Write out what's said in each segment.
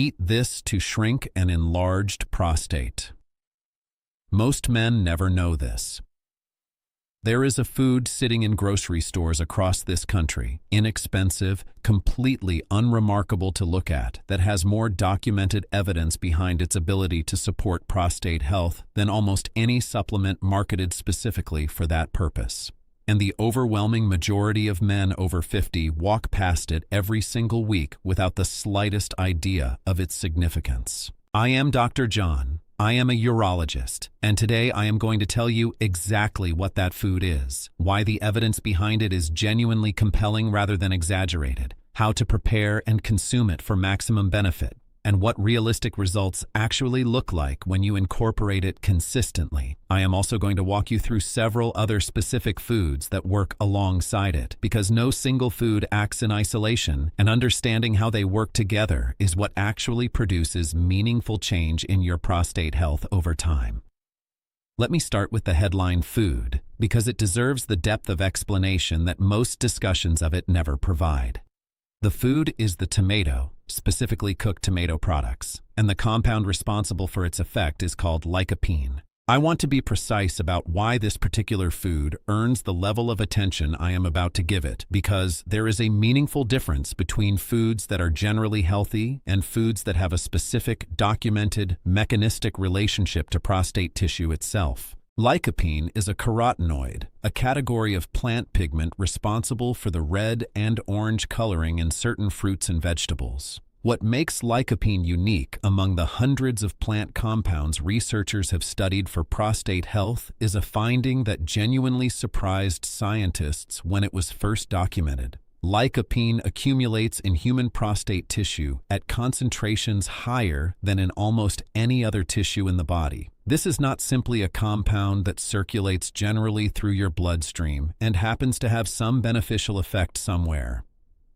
Eat this to shrink an enlarged prostate. Most men never know this. There is a food sitting in grocery stores across this country, inexpensive, completely unremarkable to look at, that has more documented evidence behind its ability to support prostate health than almost any supplement marketed specifically for that purpose. And the overwhelming majority of men over 50 walk past it every single week without the slightest idea of its significance. I am Dr. John. I am a urologist, and today I am going to tell you exactly what that food is, why the evidence behind it is genuinely compelling rather than exaggerated, how to prepare and consume it for maximum benefit, and what realistic results actually look like when you incorporate it consistently. I am also going to walk you through several other specific foods that work alongside it, because no single food acts in isolation, and understanding how they work together is what actually produces meaningful change in your prostate health over time. Let me start with the headline food, because it deserves the depth of explanation that most discussions of it never provide. The food is the tomato, specifically cooked tomato products, and the compound responsible for its effect is called lycopene. I want to be precise about why this particular food earns the level of attention I am about to give it, because there is a meaningful difference between foods that are generally healthy and foods that have a specific, documented, mechanistic relationship to prostate tissue itself. Lycopene is a carotenoid, a category of plant pigment responsible for the red and orange coloring in certain fruits and vegetables. What makes lycopene unique among the hundreds of plant compounds researchers have studied for prostate health is a finding that genuinely surprised scientists when it was first documented. Lycopene accumulates in human prostate tissue at concentrations higher than in almost any other tissue in the body. This is not simply a compound that circulates generally through your bloodstream and happens to have some beneficial effect somewhere.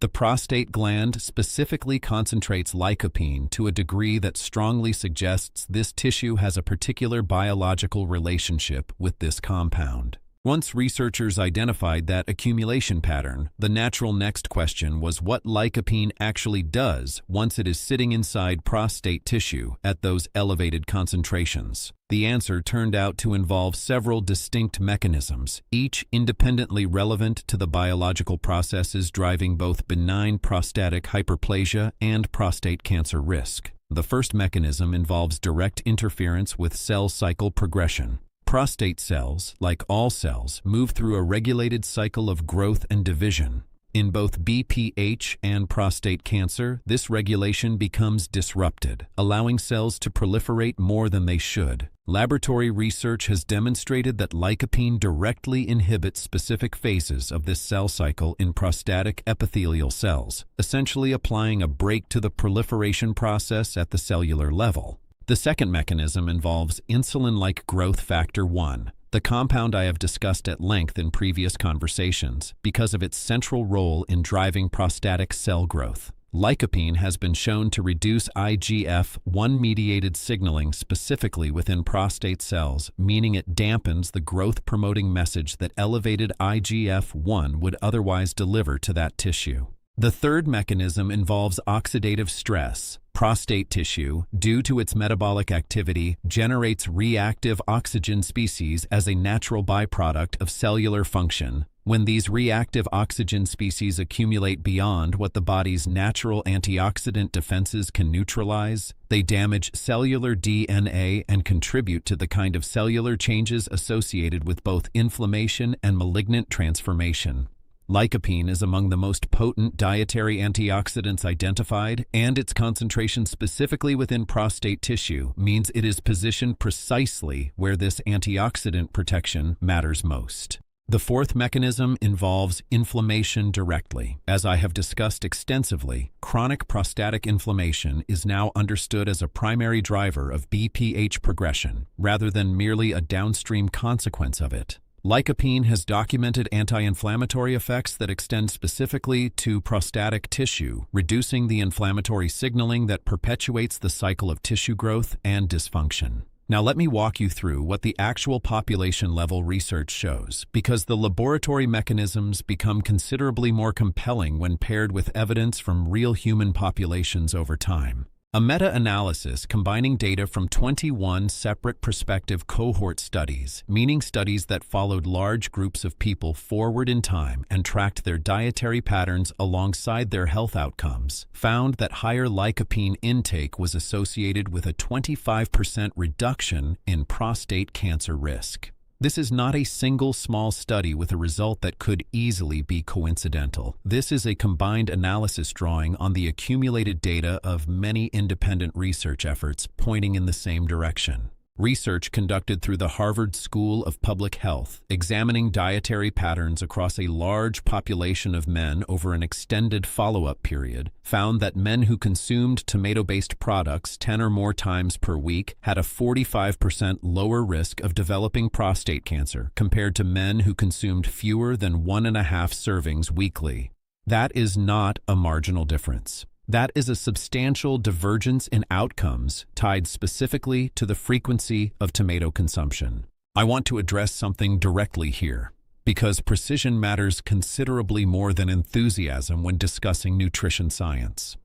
The prostate gland specifically concentrates lycopene to a degree that strongly suggests this tissue has a particular biological relationship with this compound. Once researchers identified that accumulation pattern, the natural next question was what lycopene actually does once it is sitting inside prostate tissue at those elevated concentrations. The answer turned out to involve several distinct mechanisms, each independently relevant to the biological processes driving both benign prostatic hyperplasia and prostate cancer risk. The first mechanism involves direct interference with cell cycle progression. Prostate cells, like all cells, move through a regulated cycle of growth and division. In both BPH and prostate cancer, this regulation becomes disrupted, allowing cells to proliferate more than they should. Laboratory research has demonstrated that lycopene directly inhibits specific phases of this cell cycle in prostatic epithelial cells, essentially applying a brake to the proliferation process at the cellular level. The second mechanism involves insulin-like growth factor 1, the compound I have discussed at length in previous conversations because of its central role in driving prostatic cell growth. Lycopene has been shown to reduce IGF-1-mediated signaling specifically within prostate cells, meaning it dampens the growth-promoting message that elevated IGF-1 would otherwise deliver to that tissue. The third mechanism involves oxidative stress. Prostate tissue, due to its metabolic activity, generates reactive oxygen species as a natural byproduct of cellular function. When these reactive oxygen species accumulate beyond what the body's natural antioxidant defenses can neutralize, they damage cellular DNA and contribute to the kind of cellular changes associated with both inflammation and malignant transformation. Lycopene is among the most potent dietary antioxidants identified, and its concentration specifically within prostate tissue means it is positioned precisely where this antioxidant protection matters most. The fourth mechanism involves inflammation directly. As I have discussed extensively, chronic prostatic inflammation is now understood as a primary driver of BPH progression, rather than merely a downstream consequence of it. Lycopene has documented anti-inflammatory effects that extend specifically to prostatic tissue, reducing the inflammatory signaling that perpetuates the cycle of tissue growth and dysfunction. Now let me walk you through what the actual population-level research shows, because the laboratory mechanisms become considerably more compelling when paired with evidence from real human populations over time. A meta-analysis combining data from 21 separate prospective cohort studies, meaning studies that followed large groups of people forward in time and tracked their dietary patterns alongside their health outcomes, found that higher lycopene intake was associated with a 25% reduction in prostate cancer risk. This is not a single small study with a result that could easily be coincidental. This is a combined analysis drawing on the accumulated data of many independent research efforts pointing in the same direction. Research conducted through the Harvard School of Public Health, examining dietary patterns across a large population of men over an extended follow-up period, found that men who consumed tomato-based products 10 or more times per week had a 45% lower risk of developing prostate cancer compared to men who consumed fewer than 1.5 servings weekly. That is not a marginal difference. That is a substantial divergence in outcomes tied specifically to the frequency of tomato consumption. I want to address something directly here, because precision matters considerably more than enthusiasm when discussing nutrition science.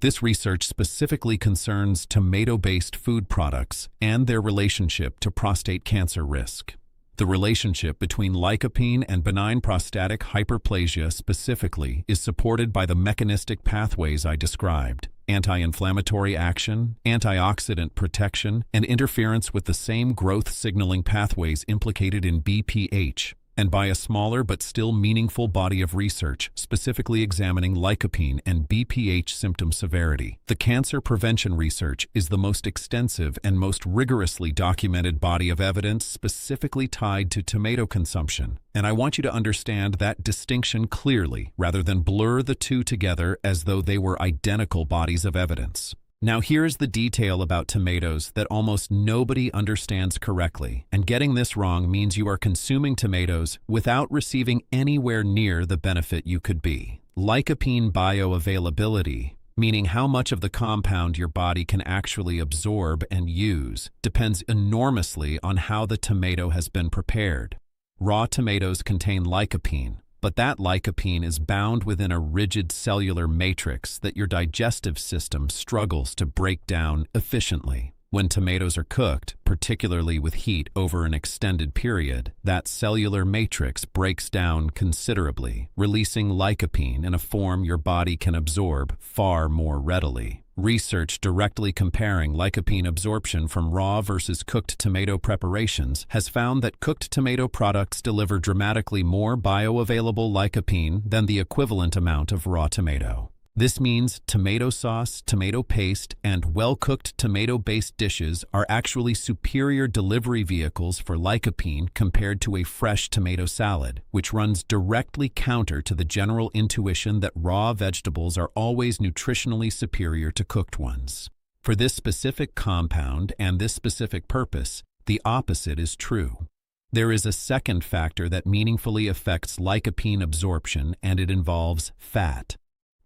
This research specifically concerns tomato-based food products and their relationship to prostate cancer risk. The relationship between lycopene and benign prostatic hyperplasia specifically is supported by the mechanistic pathways I described: anti-inflammatory action, antioxidant protection, and interference with the same growth signaling pathways implicated in BPH, and by a smaller but still meaningful body of research specifically examining lycopene and BPH symptom severity. The cancer prevention research is the most extensive and most rigorously documented body of evidence specifically tied to tomato consumption, and I want you to understand that distinction clearly rather than blur the two together as though they were identical bodies of evidence. Now here's the detail about tomatoes that almost nobody understands correctly, and getting this wrong means you are consuming tomatoes without receiving anywhere near the benefit you could be. Lycopene bioavailability, meaning how much of the compound your body can actually absorb and use, depends enormously on how the tomato has been prepared. Raw tomatoes contain lycopene, but that lycopene is bound within a rigid cellular matrix that your digestive system struggles to break down efficiently. When tomatoes are cooked, particularly with heat over an extended period, that cellular matrix breaks down considerably, releasing lycopene in a form your body can absorb far more readily. Research directly comparing lycopene absorption from raw versus cooked tomato preparations has found that cooked tomato products deliver dramatically more bioavailable lycopene than the equivalent amount of raw tomato. This means tomato sauce, tomato paste, and well-cooked tomato-based dishes are actually superior delivery vehicles for lycopene compared to a fresh tomato salad, which runs directly counter to the general intuition that raw vegetables are always nutritionally superior to cooked ones. For this specific compound and this specific purpose, the opposite is true. There is a second factor that meaningfully affects lycopene absorption, and it involves fat.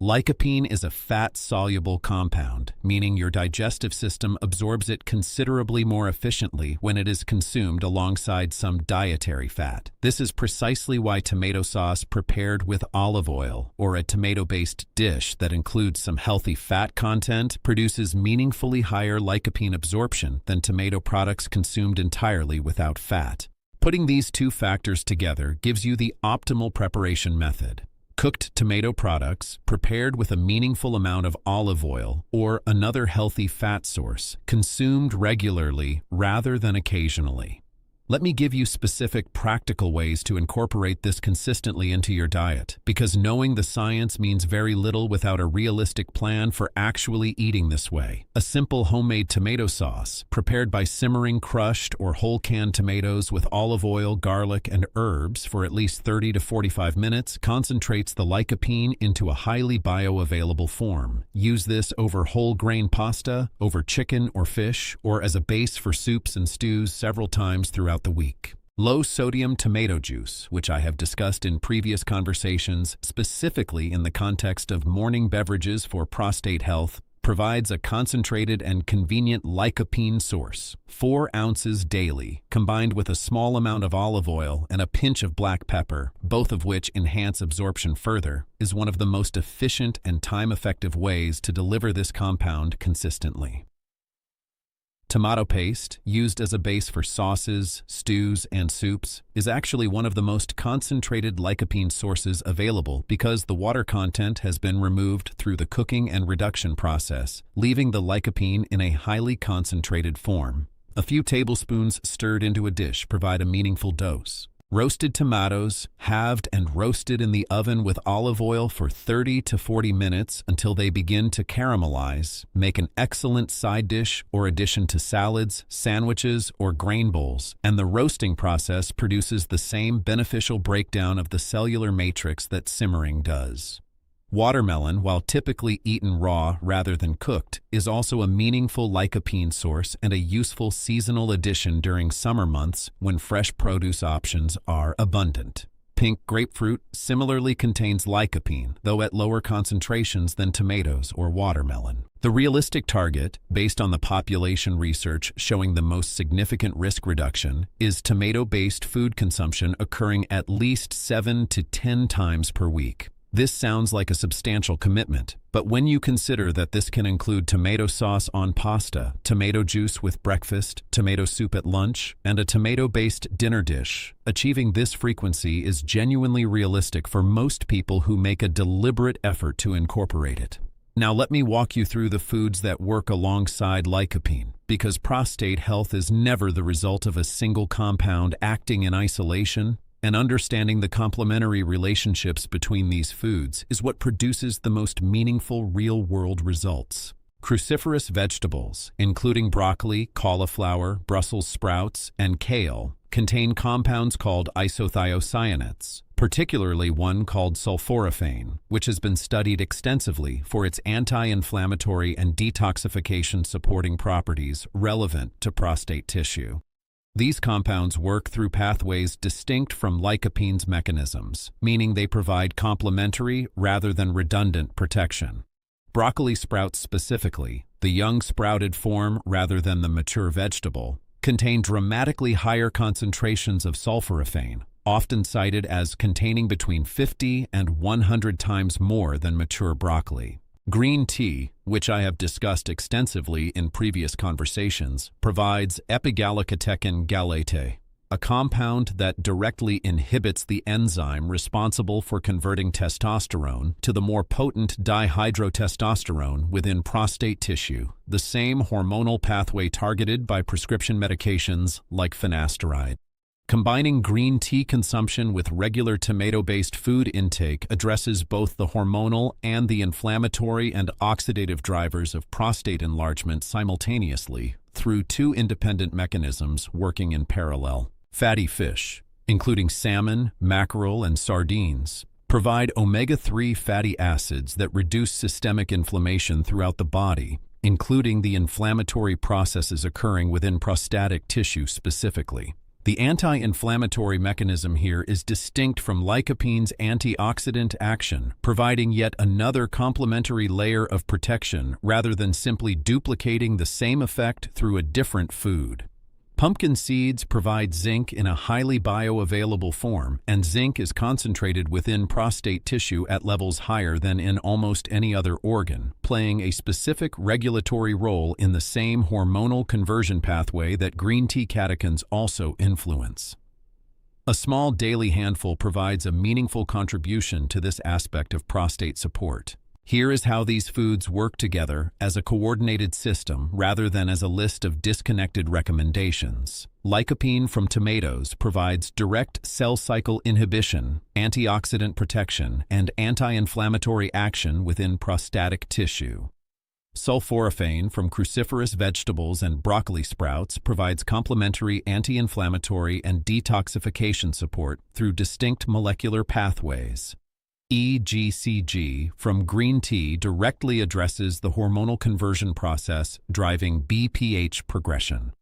Lycopene is a fat-soluble compound, meaning your digestive system absorbs it considerably more efficiently when it is consumed alongside some dietary fat. This is precisely why tomato sauce prepared with olive oil or a tomato-based dish that includes some healthy fat content produces meaningfully higher lycopene absorption than tomato products consumed entirely without fat. Putting these two factors together gives you the optimal preparation method. Cooked tomato products, prepared with a meaningful amount of olive oil or another healthy fat source, consumed regularly rather than occasionally. Let me give you specific practical ways to incorporate this consistently into your diet, because knowing the science means very little without a realistic plan for actually eating this way. A simple homemade tomato sauce, prepared by simmering crushed or whole canned tomatoes with olive oil, garlic, and herbs for at least 30 to 45 minutes, concentrates the lycopene into a highly bioavailable form. Use this over whole grain pasta, over chicken or fish, or as a base for soups and stews several times throughout the week. Low-sodium tomato juice, which I have discussed in previous conversations, specifically in the context of morning beverages for prostate health, provides a concentrated and convenient lycopene source. 4 ounces daily, combined with a small amount of olive oil and a pinch of black pepper, both of which enhance absorption further, is one of the most efficient and time-effective ways to deliver this compound consistently. Tomato paste, used as a base for sauces, stews, and soups, is actually one of the most concentrated lycopene sources available because the water content has been removed through the cooking and reduction process, leaving the lycopene in a highly concentrated form. A few tablespoons stirred into a dish provide a meaningful dose. Roasted tomatoes, halved and roasted in the oven with olive oil for 30 to 40 minutes until they begin to caramelize, make an excellent side dish or addition to salads, sandwiches, or grain bowls, and the roasting process produces the same beneficial breakdown of the cellular matrix that simmering does. Watermelon, while typically eaten raw rather than cooked, is also a meaningful lycopene source and a useful seasonal addition during summer months when fresh produce options are abundant. Pink grapefruit similarly contains lycopene, though at lower concentrations than tomatoes or watermelon. The realistic target, based on the population research showing the most significant risk reduction, is tomato-based food consumption occurring at least 7 to 10 times per week. This sounds like a substantial commitment, but when you consider that this can include tomato sauce on pasta, tomato juice with breakfast, tomato soup at lunch, and a tomato-based dinner dish, achieving this frequency is genuinely realistic for most people who make a deliberate effort to incorporate it. Now let me walk you through the foods that work alongside lycopene, because prostate health is never the result of a single compound acting in isolation, and understanding the complementary relationships between these foods is what produces the most meaningful real-world results. Cruciferous vegetables, including broccoli, cauliflower, Brussels sprouts, and kale, contain compounds called isothiocyanates, particularly one called sulforaphane, which has been studied extensively for its anti-inflammatory and detoxification-supporting properties relevant to prostate tissue. These compounds work through pathways distinct from lycopene's mechanisms, meaning they provide complementary rather than redundant protection. Broccoli sprouts specifically, the young sprouted form rather than the mature vegetable, contain dramatically higher concentrations of sulforaphane, often cited as containing between 50 and 100 times more than mature broccoli. Green tea, which I have discussed extensively in previous conversations, provides epigallocatechin gallate, a compound that directly inhibits the enzyme responsible for converting testosterone to the more potent dihydrotestosterone within prostate tissue, the same hormonal pathway targeted by prescription medications like finasteride. Combining green tea consumption with regular tomato-based food intake addresses both the hormonal and the inflammatory and oxidative drivers of prostate enlargement simultaneously through 2 independent mechanisms working in parallel. Fatty fish, including salmon, mackerel, and sardines, provide omega-3 fatty acids that reduce systemic inflammation throughout the body, including the inflammatory processes occurring within prostatic tissue specifically. The anti-inflammatory mechanism here is distinct from lycopene's antioxidant action, providing yet another complementary layer of protection rather than simply duplicating the same effect through a different food. Pumpkin seeds provide zinc in a highly bioavailable form, and zinc is concentrated within prostate tissue at levels higher than in almost any other organ, playing a specific regulatory role in the same hormonal conversion pathway that green tea catechins also influence. A small daily handful provides a meaningful contribution to this aspect of prostate support. Here is how these foods work together as a coordinated system rather than as a list of disconnected recommendations. Lycopene from tomatoes provides direct cell cycle inhibition, antioxidant protection, and anti-inflammatory action within prostatic tissue. Sulforaphane from cruciferous vegetables and broccoli sprouts provides complementary anti-inflammatory and detoxification support through distinct molecular pathways. EGCG from green tea directly addresses the hormonal conversion process driving BPH progression.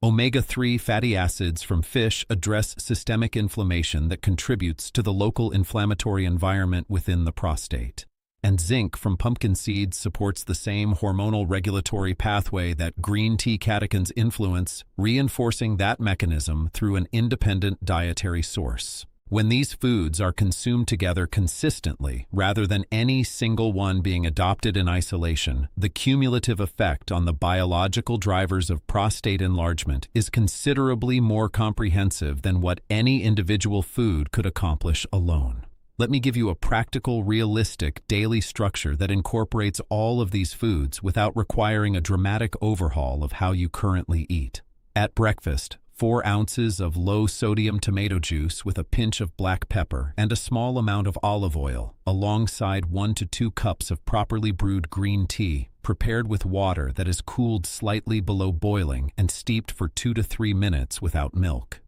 Omega-3 fatty acids from fish address systemic inflammation that contributes to the local inflammatory environment within the prostate. And zinc from pumpkin seeds supports the same hormonal regulatory pathway that green tea catechins influence, reinforcing that mechanism through an independent dietary source. When these foods are consumed together consistently, rather than any single one being adopted in isolation, the cumulative effect on the biological drivers of prostate enlargement is considerably more comprehensive than what any individual food could accomplish alone. Let me give you a practical, realistic daily structure that incorporates all of these foods without requiring a dramatic overhaul of how you currently eat. At breakfast, 4 ounces of low-sodium tomato juice with a pinch of black pepper and a small amount of olive oil, alongside 1 to 2 cups of properly brewed green tea, prepared with water that is cooled slightly below boiling and steeped for 2 to 3 minutes without milk.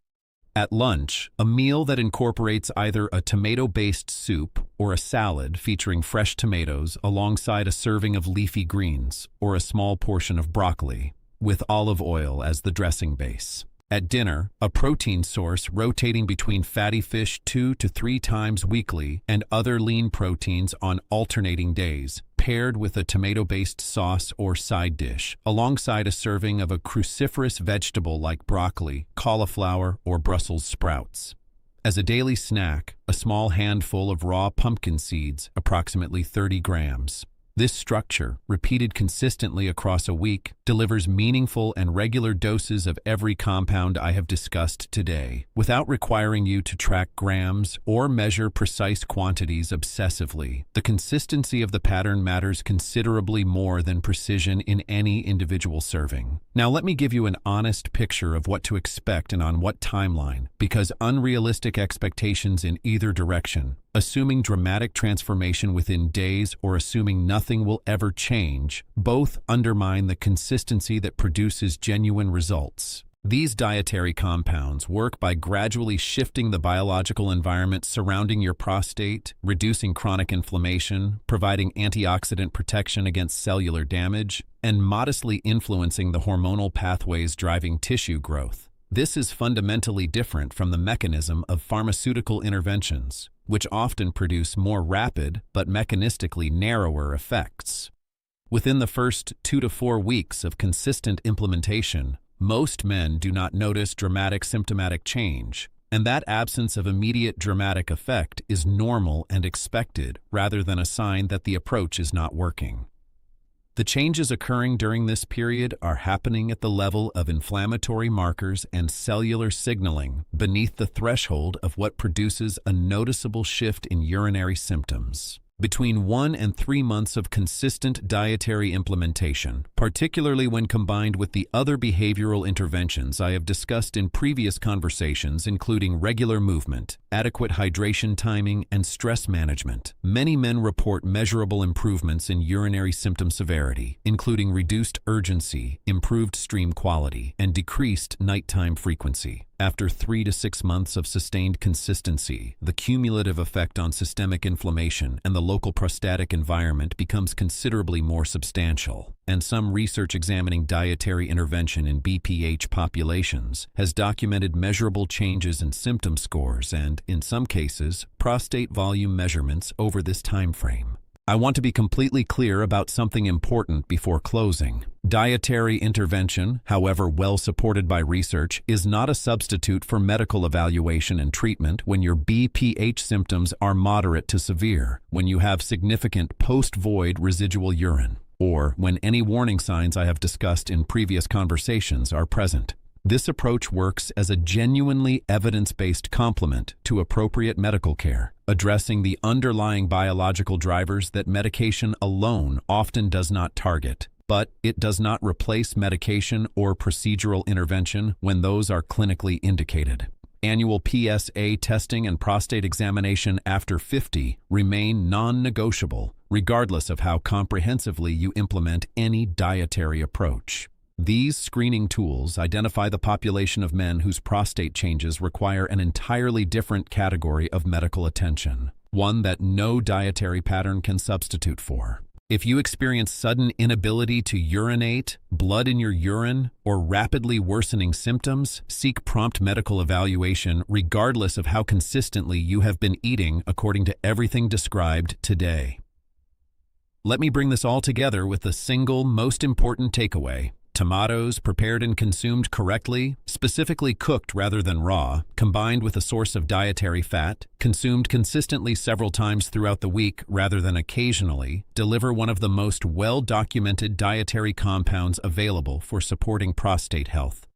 At lunch, a meal that incorporates either a tomato-based soup or a salad featuring fresh tomatoes alongside a serving of leafy greens or a small portion of broccoli, with olive oil as the dressing base. At dinner, a protein source rotating between fatty fish 2 to 3 times weekly and other lean proteins on alternating days, paired with a tomato-based sauce or side dish, alongside a serving of a cruciferous vegetable like broccoli, cauliflower, or Brussels sprouts. As a daily snack, a small handful of raw pumpkin seeds, approximately 30 grams. This structure, repeated consistently across a week, delivers meaningful and regular doses of every compound I have discussed today, without requiring you to track grams or measure precise quantities obsessively. The consistency of the pattern matters considerably more than precision in any individual serving. Now let me give you an honest picture of what to expect and on what timeline, because unrealistic expectations in either direction, assuming dramatic transformation within days or assuming nothing will ever change, both undermine the consistency that produces genuine results. These dietary compounds work by gradually shifting the biological environment surrounding your prostate, reducing chronic inflammation, providing antioxidant protection against cellular damage, and modestly influencing the hormonal pathways driving tissue growth. This is fundamentally different from the mechanism of pharmaceutical interventions, which often produce more rapid but mechanistically narrower effects. Within the first 2 to 4 weeks of consistent implementation, most men do not notice dramatic symptomatic change, and that absence of immediate dramatic effect is normal and expected rather than a sign that the approach is not working. The changes occurring during this period are happening at the level of inflammatory markers and cellular signaling beneath the threshold of what produces a noticeable shift in urinary symptoms. Between 1 and 3 months of consistent dietary implementation, particularly when combined with the other behavioral interventions I have discussed in previous conversations, including regular movement, adequate hydration timing, and stress management, many men report measurable improvements in urinary symptom severity, including reduced urgency, improved stream quality, and decreased nighttime frequency. After 3 to 6 months of sustained consistency, the cumulative effect on systemic inflammation and the local prostatic environment becomes considerably more substantial, and some research examining dietary intervention in BPH populations has documented measurable changes in symptom scores and, in some cases, prostate volume measurements over this time frame. I want to be completely clear about something important before closing. Dietary intervention, however well supported by research, is not a substitute for medical evaluation and treatment when your BPH symptoms are moderate to severe, when you have significant post-void residual urine, or when any warning signs I have discussed in previous conversations are present. This approach works as a genuinely evidence-based complement to appropriate medical care, addressing the underlying biological drivers that medication alone often does not target. But it does not replace medication or procedural intervention when those are clinically indicated. Annual PSA testing and prostate examination after 50 remain non-negotiable, regardless of how comprehensively you implement any dietary approach. These screening tools identify the population of men whose prostate changes require an entirely different category of medical attention, one that no dietary pattern can substitute for. If you experience sudden inability to urinate, blood in your urine, or rapidly worsening symptoms, seek prompt medical evaluation regardless of how consistently you have been eating according to everything described today. Let me bring this all together with the single most important takeaway. Tomatoes, prepared and consumed correctly, specifically cooked rather than raw, combined with a source of dietary fat, consumed consistently several times throughout the week rather than occasionally, deliver one of the most well-documented dietary compounds available for supporting prostate health.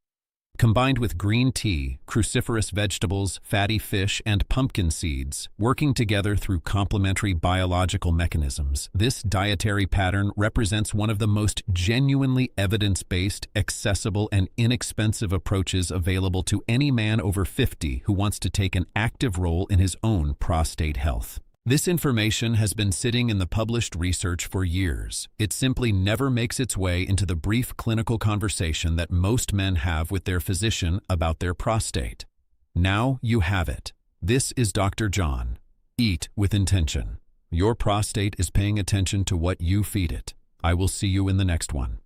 Combined with green tea, cruciferous vegetables, fatty fish, and pumpkin seeds, working together through complementary biological mechanisms, this dietary pattern represents one of the most genuinely evidence-based, accessible, and inexpensive approaches available to any man over 50 who wants to take an active role in his own prostate health. This information has been sitting in the published research for years. It simply never makes its way into the brief clinical conversation that most men have with their physician about their prostate. Now you have it. This is Dr. John. Eat with intention. Your prostate is paying attention to what you feed it. I will see you in the next one.